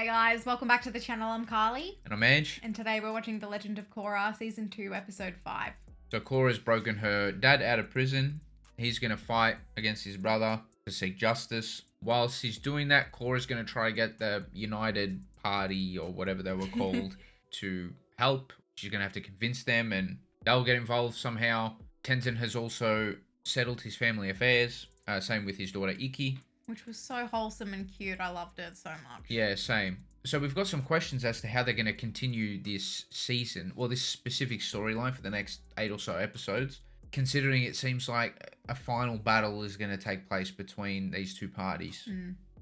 Hey guys, welcome back to the channel. I'm Carly. And I'm Ange. And today we're watching The Legend of Korra, Season 2, Episode 5. So Korra's broken her dad out of prison. He's going to fight against his brother to seek justice. Whilst he's doing that, Korra's going to try to get the United Party, or whatever they were called, to help. She's going to have to convince them and they'll get involved somehow. Tenzin has also settled his family affairs. Same with his daughter Ikki. Which was so wholesome and cute. I loved it so much. Yeah, same. So we've got some questions as to how they're going to continue this season, or this specific storyline for the next 8 or so episodes, considering it seems like a final battle is going to take place between these two parties.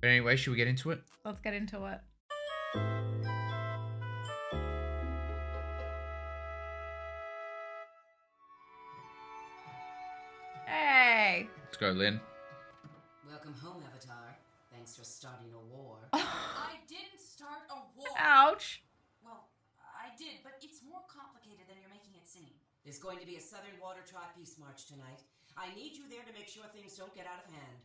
But anyway, should we get into it? Let's get into it. Hey! Let's go, Lynn. Welcome home, Avatar. Thanks for starting a war. I didn't start a war. Ouch! Well, I did, but it's more complicated than you're making it seem. There's going to be a Southern Water Tribe Peace March tonight. I need you there to make sure things don't get out of hand.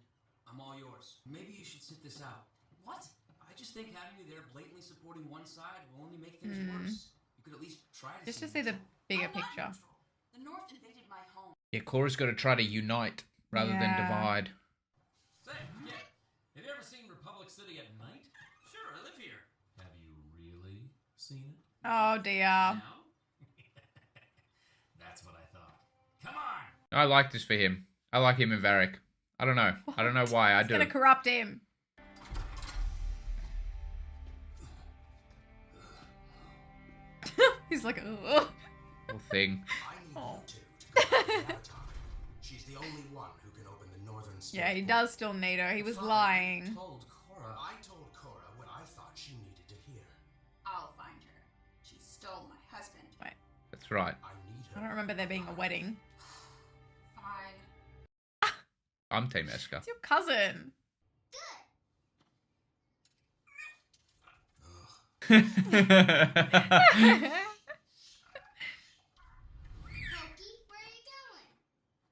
I'm all yours. Maybe you should sit this out. What? I just think having you there blatantly supporting one side will only make things worse. You could at least try to Just to see the bigger picture. The North invaded my home. Yeah, Korra's got to try to unite rather than divide. Say, yeah. Have you ever seen Republic City at night? Sure, I live here. Have you really seen it? Oh dear. No? That's what I thought. Come on! I like this for him. I like him and Varrick. I don't know. I don't know why. I do. It's gonna corrupt him. He's like, ugh. Whole thing. I need you two to go to the Avatar. She's the only one who can open the northern state. Yeah, he does still need her. He was lying. Told Korra. I told Korra what I thought she needed to hear. I'll find her. She stole my husband. Wait, That's right. I need her. I don't remember there being a wedding. Fine. I'm Team ESKA. It's your cousin.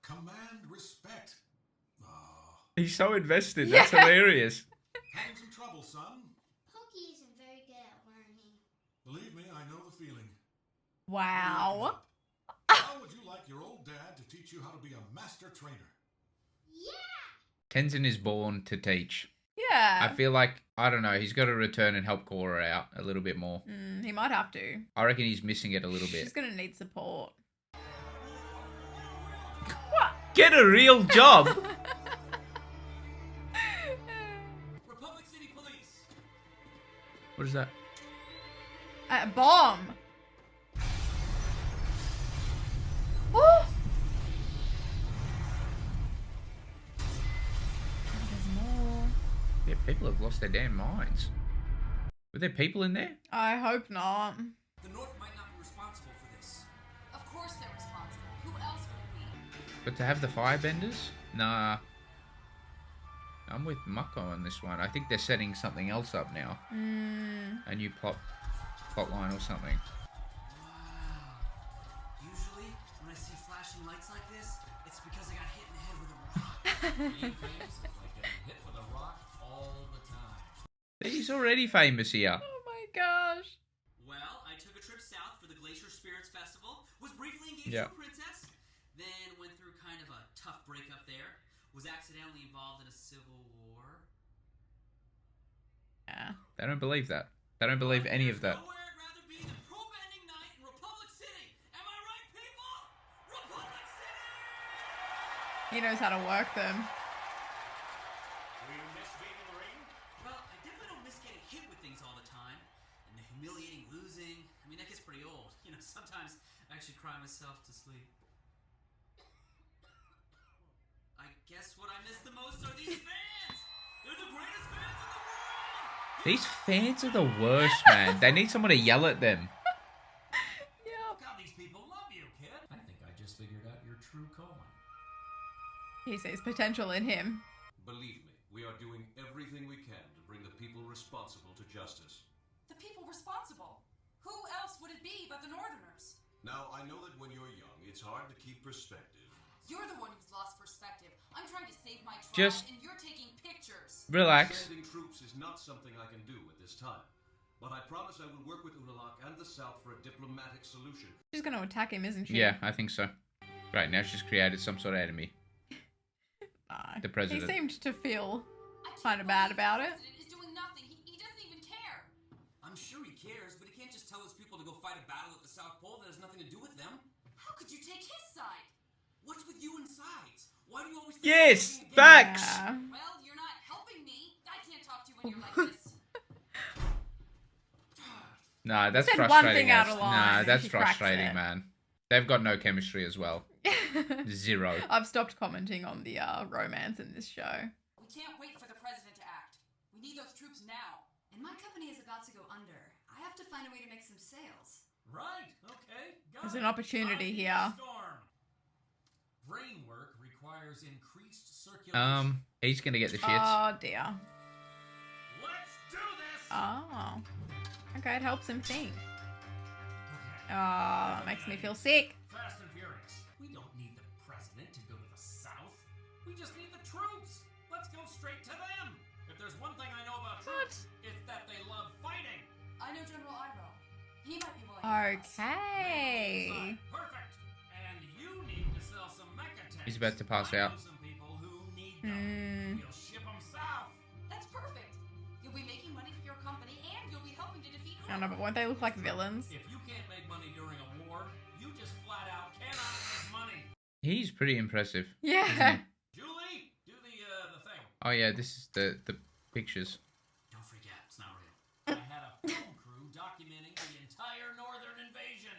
Command respect. He's so invested. That's hilarious. Having some trouble, son? Pokey isn't very good at learning. Believe me, I know the feeling. Wow. How would you like your old dad to teach you how to be a master trainer? Yeah! Tenzin is born to teach. Yeah. I feel like, I don't know, he's got to return and help Korra out a little bit more. He might have to. I reckon he's missing it a little bit. She's gonna need support. Get a real job! Republic City Police! What is that? A bomb. Oh! There's more. Yeah, people have lost their damn minds. Were there people in there? I hope not. The North might not be responsible for this. Of course they're responsible. Who else would it be? But to have the firebenders? Nah. I'm with Mako on this one. I think they're setting something else up now. A new plot line or something. Wow. Usually, when I see flashing lights like this, it's because I got hit in the head with a rock. Being famous is like getting hit with a rock all the time. He's already famous here. Oh my gosh. Well, I took a trip south for the Glacier Spirits Festival, was briefly engaged Yeah. to a princess, then went through kind of a tough breakup there, was accidentally involved in a civil war. Yeah. They don't believe that. They don't believe any of that. Nowhere I'd rather be than pro-banding night in Republic City. Am I right, people? Republic City! He knows how to work them. Well, I definitely don't miss getting hit with things all the time. And the humiliating losing. I mean, that gets pretty old. You know, sometimes I actually cry myself to sleep. I guess what I miss the most are these fans! They're the greatest fans in the world! These fans are the worst, man. They need someone to yell at them. Yep. God, these people love you, kid! I think I just figured out your true calling. He sees potential in him. Believe me, we are doing everything we can to bring the people responsible to justice. The people responsible. Who else would it be but the Northerners? Now, I know that when you're young, it's hard to keep perspective. You're the one who's lost perspective. I'm trying to save my tribe, Just and you're taking pictures. relax. Sending troops is not something I can do at this time. But I promise I will work with Unalaq and the South for a diplomatic solution. She's going to attack him, isn't she? Yeah, I think so. Right, now she's created some sort of enemy. No. The president. He seemed to feel I can't kind of bad believe about the it. president is doing nothing. He doesn't even care. I'm sure he cares, but he can't just tell his people to go fight a battle at the South Pole that has nothing to do with them. How could you take his side? What's with you and sides? Why do you always think Yes! you're working against- Facts! Yeah. Well, you're not helping me. I can't talk to you when you're like this. Nah, that's Said one frustrating. thing out as- of line Nah, and that's she cracks frustrating, it. man. They've got no chemistry as well. Zero. I've stopped commenting on the romance in this show. We can't wait for the president to act. We need those troops now. And my company is about to go under. I have to find a way to make some sales. Right, okay. Got There's it. an opportunity Time to here. storm. Brain work requires increased circulation. He's gonna get the shits. Oh dear. Let's do this! Oh. Okay, it helps him think. Okay. Oh, that makes me feel sick. Fast and Furious. We don't need the president to go to the South. We just need the troops. Let's go straight to them. If there's one thing I know about troops, it's that they love fighting. I know General Iroh. He might be willing to help us. Okay. Inside. Perfect. And you need to sell some mecha tanks. He's about to pass I out. know some people who need them. We'll ship them south. That's perfect. You'll be making money for your company and you'll be helping to defeat I don't know, but won't they look like villains? If you can't make money during a war, you just flat out cannot make money. He's pretty impressive. Yeah. Julie, do the thing. Oh yeah, this is the pictures. Don't forget, it's not real. I had a film crew documenting the entire northern invasion.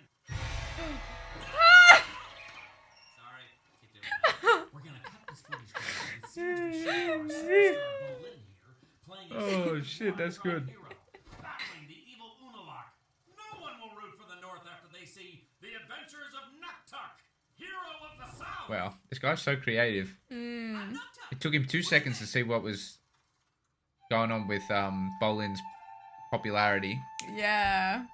Sorry, keep doing that. We're gonna cut this footage together with scenes we shot our superstar Bolin here, playing a Oh, shit, that's good. hero, battling the evil Unalaq. No one will root for the North after they see the adventures of Nuktuk, hero of the South. Wow, this guy's so creative. It took him 2 seconds to see what was going on with Bolin's popularity Yeah.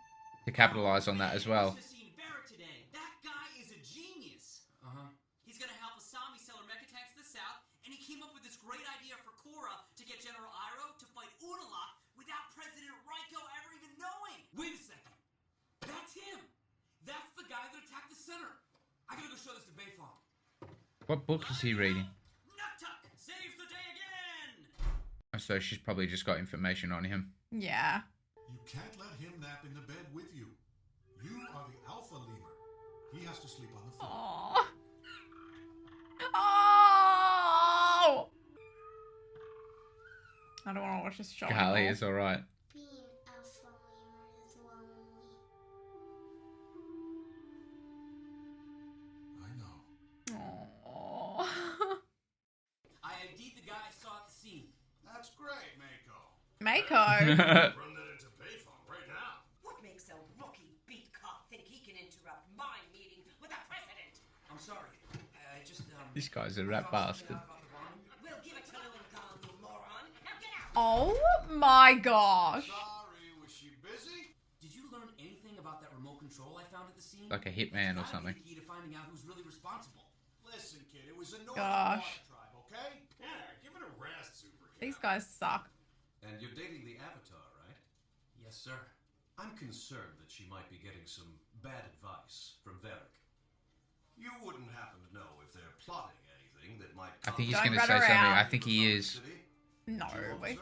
to capitalize on that as well. I just seen Varrick today. That guy is a genius. He's gonna help Asami sell her mecha tanks to the South, and he came up with this great idea for Korra to get General Iroh to fight Unalaq without President Raiko ever even knowing. Wait a second. That's him. That's the guy that attacked the center. I gotta go show this to Bayfong. What book is he reading? Nuktuk saves the day again. So she's probably just got information on him. Yeah. You can't let him nap in the bed with you. You are the alpha lemur. He has to sleep on the floor. Oh. Oh. I don't want to watch this show. Carly anymore. is alright. Being alpha lemur is lonely. I know. Oh. I ID'd the guy I saw at the scene. That's great, Mako. Mako. Run that into Bayfong right now. What makes a rookie beat cop think he can interrupt my meeting with the president? I'm sorry. I just This guy's a rat bastard. We'll give it to Lou and Gong, you moron. Now get out! Oh my gosh. Sorry, was she busy? Did you learn anything about that remote control I found at the scene? Like a hitman or It's gotta something. be the key to finding out who's really responsible. Listen, kid, it was a Northern Gosh. Water tribe, okay? Yeah, give it a rest, Super Cat. These guys suck. And you're dating the Avatar, right? Yes, sir. I'm concerned that she might be getting some bad advice from Varrick. You wouldn't happen to know if they're plotting anything that might... I think he's Don't going to run say something. around. I think he is. No. Officer?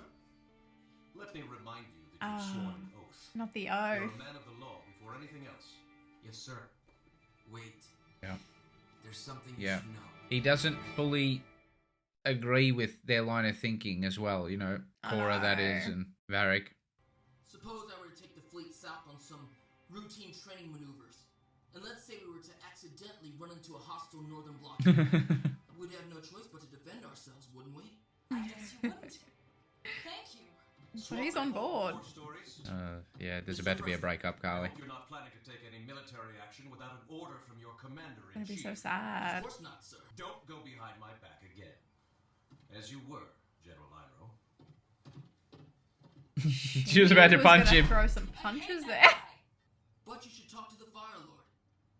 Let me remind you that you've sworn an oath. Not the You're a oath. man of the law before anything else. Yes, sir. Wait. Yeah. There's something you Yeah. should know. He doesn't fully agree with their line of thinking as well. You know, Korra, that is, know. and Varrick. Suppose I were to take the fleet south on some routine training maneuvers. And let's say we were to accidentally run into a hostile northern blockade. We'd have no choice but to defend ourselves, wouldn't we? I guess you wouldn't. Thank you. So he's on board. More stories? Yeah, there's about to be a breakup, I Carly. hope you're not planning to take any military action without an order from your Gonna commander-in-chief. be so Of sad. course not, sir. Don't go behind my back again. As you were, General Iroh. She was about to He punch gonna him. Throw some punches there. But you should talk to the Fire Lord.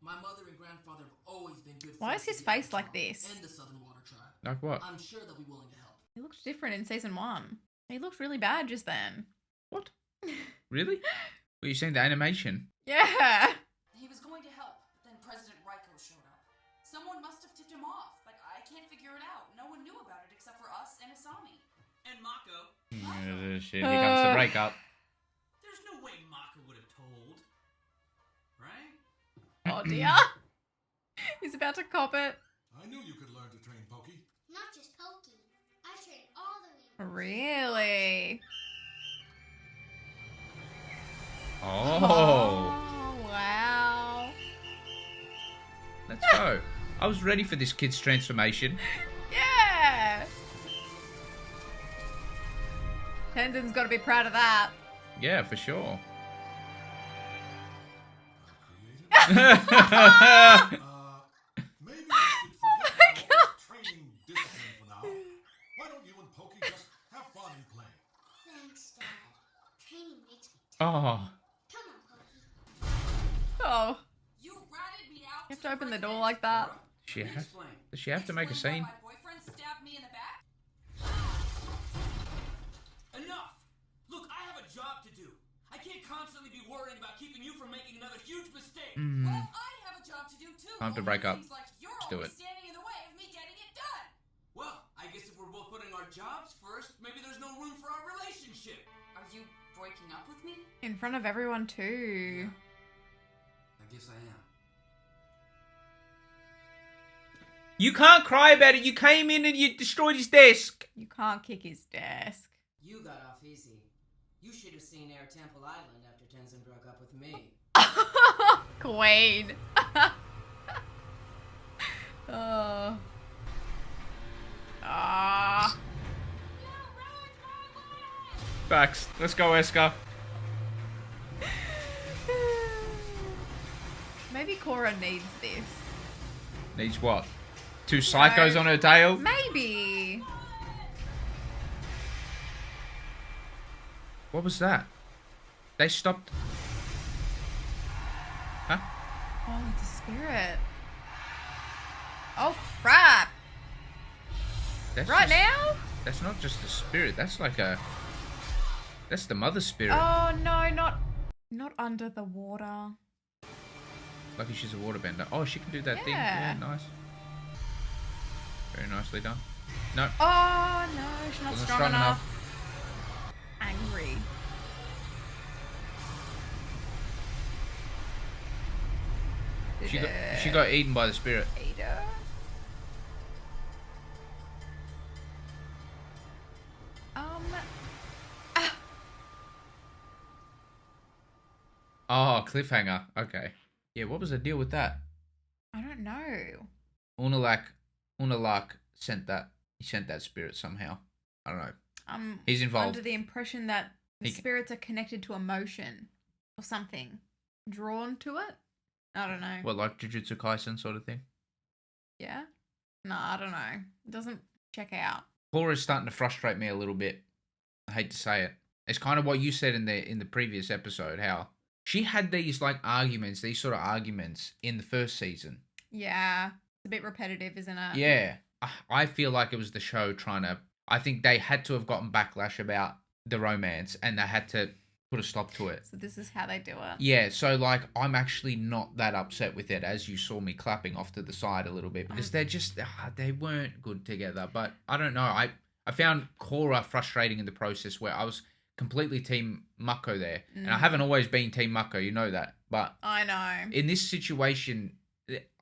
My mother and grandfather have always been good Why friends is his with the face like Avatar this? And the Southern Water Tribe. Like what? I'm sure they'll be willing to help. He looked different in season 1. He looked really bad just then. What? Really? Were you seeing the animation? Yeah. He was going to help, but then President Raiko showed up. Someone must have tipped him off, but I can't figure it out. No one knew about it except for us and Asami. And Mako. Shit, here comes the breakup. There's no way Mako would have told. Right? Oh dear. He's about to cop it. I knew you could learn to train Pokey. Not just Pokey. I train all the lemurs. Really? Oh. Wow. Let's go. I was ready for this kid's transformation. Yeah. Tenzin's got to be proud of that. Yeah, for sure. Maybe we should forget about training discipline for now. Why don't you and Pokey just have fun and play? Thanks, Dad. Training makes me Oh. Come on, Pokey. Oh. You ratted me out. You have to open the door like that. Does she have to make a Explain scene? why my boyfriend stabbed me in the back? Enough! Look, I have a job to do. I can't constantly be worrying about keeping you from making another huge mistake. Well, I have a job to do too. Time to Only break up. seems like you're Let's do always it. standing in the way of me getting it done. Well, I guess if we're both putting our jobs first, maybe there's no room for our relationship. Are you breaking up with me? In front of everyone too. I guess I am. You can't cry about it. You came in and you destroyed his desk. You can't kick his desk. You got off easy. You should have seen Air Temple Island after Tenzin broke up with me. Queen. Oh. Ah. Facts. Let's go, ESKA. Maybe Korra needs this. Needs what? Two psychos on her tail? Maybe. What was that? They stopped. Huh? Oh, it's a spirit. Oh, crap. That's Right just- now? That's not just a spirit. That's like a... That's the mother spirit. Oh, no, not under the water. Lucky she's a waterbender. Oh, she can do that thing. Yeah. Yeah, nice. Very nicely done. No. Oh, no, she's not Wasn't strong enough. Angry. She got eaten by the spirit. Ada. Oh, cliffhanger. Okay. Yeah, what was the deal with that? I don't know. Unalak sent that. He sent that spirit somehow. I don't know. He's involved. Under the impression that the spirits are connected to emotion or something. Drawn to it? I don't know. What, like Jujutsu Kaisen sort of thing? Yeah? No, I don't know. It doesn't check out. Korra's starting to frustrate me a little bit. I hate to say it. It's kind of what you said in the previous episode, how she had these like arguments, these sort of arguments in the first season. Yeah. It's a bit repetitive, isn't it? Yeah. I feel like it was the show trying to... I think they had to have gotten backlash about the romance and they had to put a stop to it. So this is how they do it. Yeah, so like I'm actually not that upset with it, as you saw me clapping off to the side a little bit, because they're just they weren't good together. But I don't know. I found Korra frustrating in the process, where I was completely Team Mako there, and I haven't always been Team Mako, you know that. But I know. in this situation,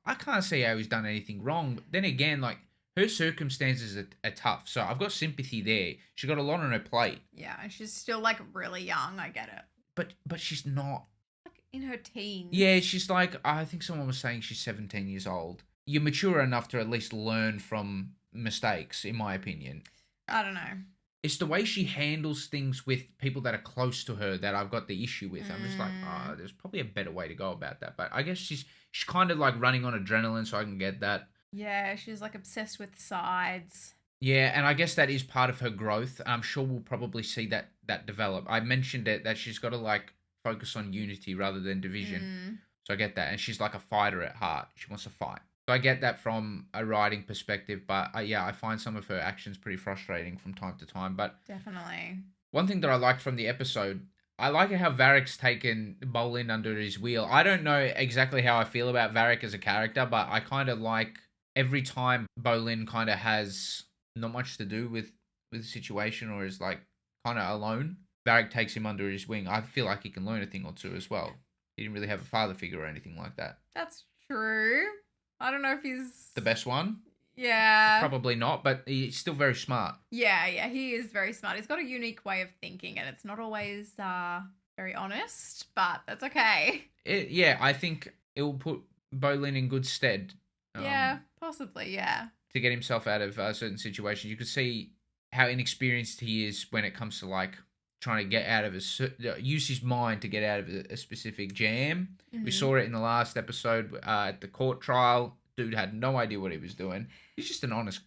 I can't see how he's done anything wrong. But then again, like, her circumstances are tough, so I've got sympathy there. She got a lot on her plate. Yeah, and she's still like really young. I get it. But she's not. Like in her teens. Yeah, she's like, I think someone was saying she's 17 years old. You're mature enough to at least learn from mistakes, in my opinion. I don't know. It's the way she handles things with people that are close to her that I've got the issue with. I'm just like, there's probably a better way to go about that. But I guess she's kind of like running on adrenaline, so I can get that. Yeah, she's like obsessed with sides. Yeah, and I guess that is part of her growth. I'm sure we'll probably see that develop. I mentioned it, that she's got to like focus on unity rather than division. So I get that. And she's like a fighter at heart. She wants to fight. So I get that from a writing perspective. But yeah, I find some of her actions pretty frustrating from time to time. But definitely. One thing that I liked from the episode, I like it how Varrick's taken Bolin under his wheel. I don't know exactly how I feel about Varrick as a character, but I kind of like every time Bolin kind of has not much to do with the situation or is like kind of alone. Varrick takes him under his wing. I feel like he can learn a thing or two as well. He didn't really have a father figure or anything like that. That's true. I don't know if he's The best one? Yeah. Probably not, but he's still very smart. Yeah, he is very smart. He's got a unique way of thinking, and it's not always very honest, but that's okay. I think it will put Bolin in good stead. Yeah, possibly, yeah. To get himself out of certain situations. You could see how inexperienced he is when it comes to, like, trying to get out of use his mind to get out of a specific jam. Mm-hmm. We saw it in the last episode at the court trial. Dude had no idea what he was doing. He's an honest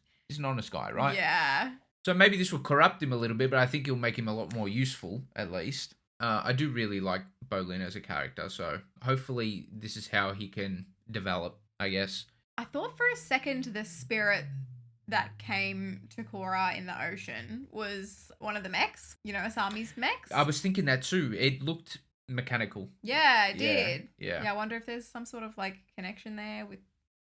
guy, right? Yeah. So maybe this will corrupt him a little bit, but I think it'll make him a lot more useful, at least. I do really like Bolin as a character, so hopefully this is how he can develop, I guess. I thought for a second the spirit that came to Korra in the ocean was one of the mechs, Asami's mechs. I was thinking that too. It looked mechanical. Yeah, it did. Yeah. I wonder if there's some sort of like connection there with.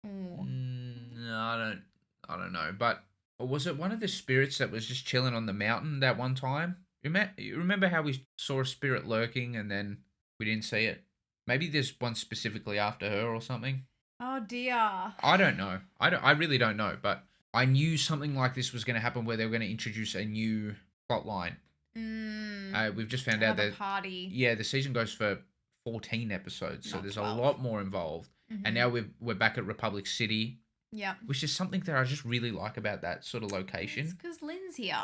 No, I don't know. But was it one of the spirits that was just chilling on the mountain that one time? You remember how we saw a spirit lurking and then we didn't see it? Maybe there's one specifically after her or something. Oh dear. I don't know. I really don't know. But I knew something like this was going to happen where they were going to introduce a new plot line. We've just found out that party. Yeah, the season goes for 14 episodes, so there's 12. A lot more involved. Mm-hmm. And now we're back at Republic City. Yeah. Which is something that I just really like about that sort of location. It's because Lynn's here.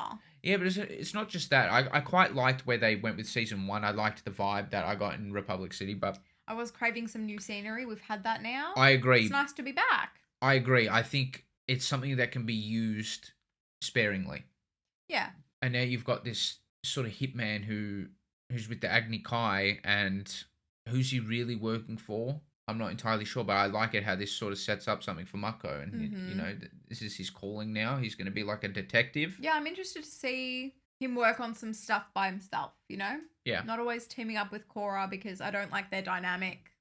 Yeah, but it's not just that. I quite liked where they went with season 1. I liked the vibe that I got in Republic City, but I was craving some new scenery. We've had that now. I agree. It's nice to be back. I agree. I think it's something that can be used sparingly. Yeah. And now you've got this sort of hitman who's with the Agni Kai, and who's he really working for? I'm not entirely sure, but I like it how this sort of sets up something for Mako, and this is his calling now. He's going to be like a detective. Yeah, I'm interested to see him work on some stuff by himself, Yeah. Not always teaming up with Korra because I don't like their dynamic.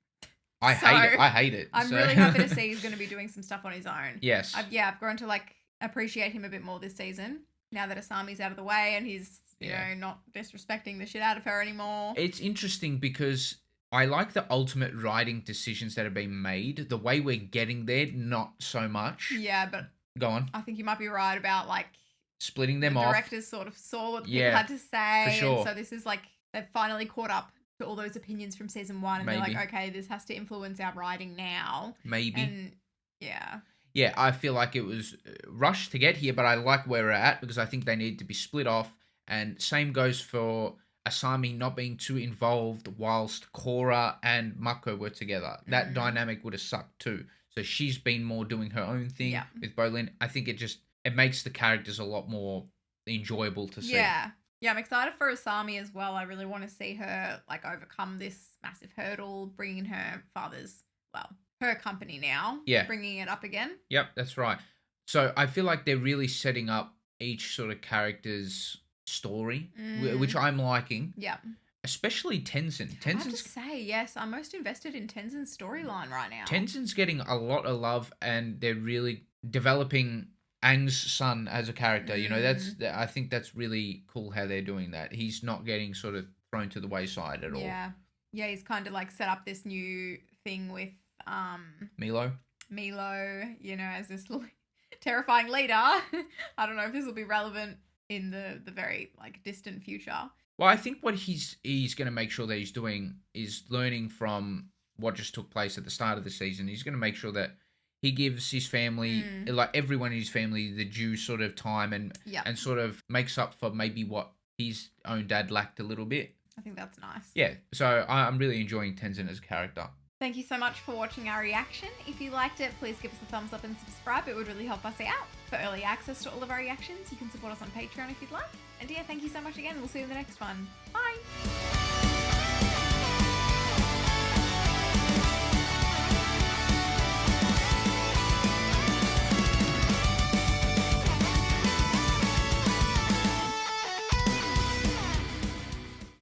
I hate it. I'm really happy to see he's going to be doing some stuff on his own. Yes. I've grown to appreciate him a bit more this season now that Asami's out of the way and he's not disrespecting the shit out of her anymore. It's interesting because I like the ultimate writing decisions that have been made. The way we're getting there, not so much. Yeah, but go on. I think you might be right about splitting them off. The directors sort of saw what the people had to say. For sure. And so this is they've finally caught up to all those opinions from season 1 and they're like, okay, this has to influence our writing now. Maybe. And yeah. Yeah, I feel like it was rushed to get here, but I like where we're at because I think they need to be split off. And same goes for Asami not being too involved whilst Korra and Mako were together. That dynamic would have sucked too. So she's been more doing her own thing with Bolin. I think it makes the characters a lot more enjoyable to see. Yeah. Yeah, I'm excited for Asami as well. I really want to see her overcome this massive hurdle, bringing her her company now. Yeah. Bringing it up again. Yep, that's right. So I feel like they're really setting up each sort of character's story, which I'm liking. Yeah. Especially Tenzin. I have to say, yes, I'm most invested in Tenzin's storyline right now. Tenzin's getting a lot of love, and they're really developing Aang's son as a character. I think that's really cool how they're doing that. He's not getting sort of thrown to the wayside at all. Yeah. Yeah, he's kind of set up this new thing with Milo, as this terrifying leader. I don't know if this will be relevant in the very distant future. Well, I think what he's going to make sure that he's doing is learning from what just took place at the start of the season. He's going to make sure that he gives his family, everyone in his family, the due sort of time and sort of makes up for maybe what his own dad lacked a little bit. I think that's nice. Yeah, so I'm really enjoying Tenzin as a character. Thank you so much for watching our reaction. If you liked it, please give us a thumbs up and subscribe. It would really help us out. For early access to all of our reactions, you can support us on Patreon if you'd like. And yeah, thank you so much again. We'll see you in the next one. Bye!